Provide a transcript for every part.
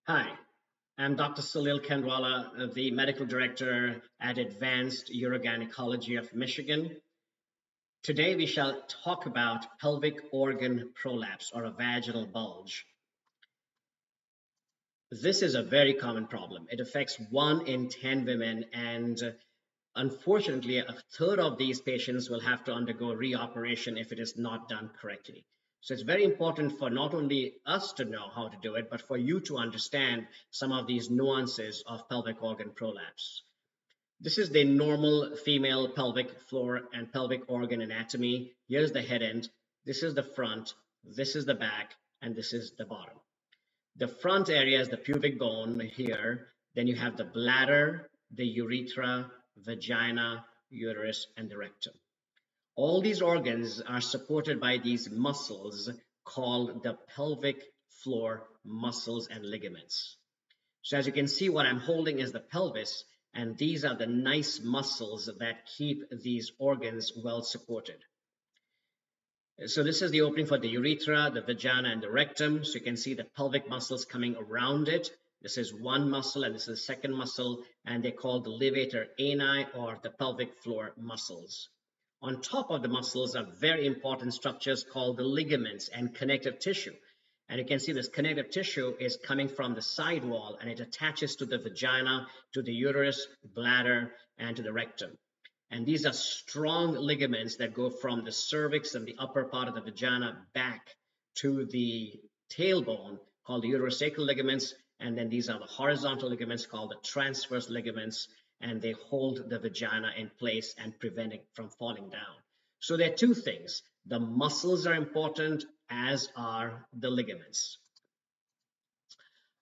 Hi, I'm Dr. Salil Kandwala, the medical director at Advanced Urogynecology of Michigan. Today we shall talk about pelvic organ prolapse or a vaginal bulge. This is a very common problem. It affects 1 in 10 women, and unfortunately, a third of these patients will have to undergo reoperation if it is not done correctly. So it's very important for not only us to know how to do it, but for you to understand some of these nuances of pelvic organ prolapse. This is the normal female pelvic floor and pelvic organ anatomy. Here's the head end. This is the front. This is the back. And this is the bottom. The front area is the pubic bone here. Then you have the bladder, the urethra, vagina, uterus, and the rectum. All these organs are supported by these muscles called the pelvic floor muscles and ligaments. So as you can see, what I'm holding is the pelvis, and these are the nice muscles that keep these organs well supported. So this is the opening for the urethra, the vagina, and the rectum. So you can see the pelvic muscles coming around it. This is one muscle, and this is the second muscle, and they're called the levator ani, or the pelvic floor muscles. On top of the muscles are very important structures called the ligaments and connective tissue. And you can see this connective tissue is coming from the side wall, and it attaches to the vagina, to the uterus, bladder, and to the rectum. And these are strong ligaments that go from the cervix and the upper part of the vagina back to the tailbone called the uterosacral ligaments. And then these are the horizontal ligaments called the transverse ligaments, and they hold the vagina in place and prevent it from falling down. So there are two things. The muscles are important, as are the ligaments.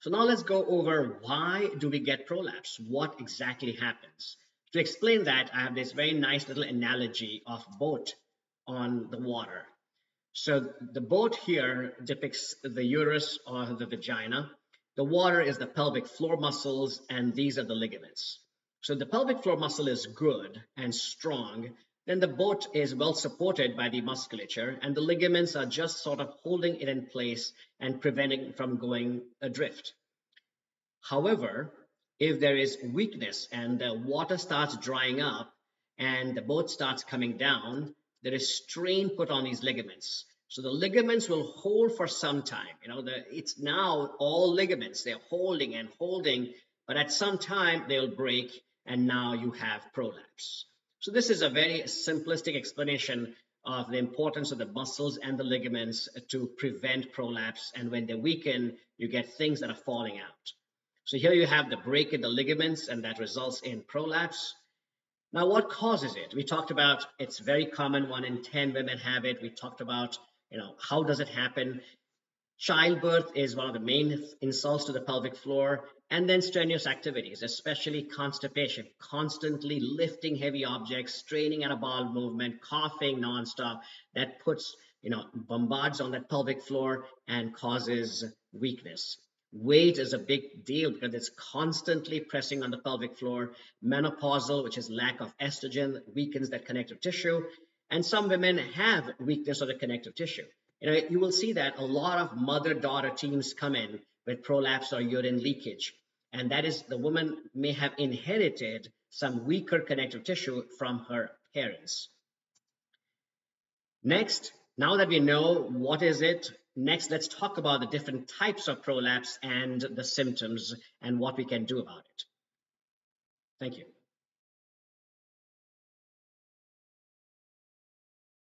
So now let's go over why do we get prolapse? What exactly happens? To explain that, I have this very nice little analogy of boat on the water. So the boat here depicts the uterus or the vagina. The water is the pelvic floor muscles, and these are the ligaments. So the pelvic floor muscle is good and strong, then the boat is well supported by the musculature, and the ligaments are just sort of holding it in place and preventing it from going adrift. However, if there is weakness and the water starts drying up and the boat starts coming down, there is strain put on these ligaments. So the ligaments will hold for some time. It's now all ligaments. They're holding and holding, but at some time they'll break, and now you have prolapse. So this is a very simplistic explanation of the importance of the muscles and the ligaments to prevent prolapse. And when they weaken, you get things that are falling out. So here you have the break in the ligaments, and that results in prolapse. Now, what causes it? We talked about it's very common. 1 in 10 women have it. We talked about, how does it happen? Childbirth is one of the main insults to the pelvic floor, and then strenuous activities, especially constipation, constantly lifting heavy objects, straining at a bowel movement, coughing nonstop. That puts, bombards on that pelvic floor and causes weakness. Weight is a big deal because it's constantly pressing on the pelvic floor. Menopausal, which is lack of estrogen, weakens that connective tissue. And some women have weakness of the connective tissue. You will see that a lot of mother-daughter teams come in with prolapse or urine leakage. And that is, the woman may have inherited some weaker connective tissue from her parents. Next, now that we know what is it, next let's talk about the different types of prolapse and the symptoms and what we can do about it. Thank you.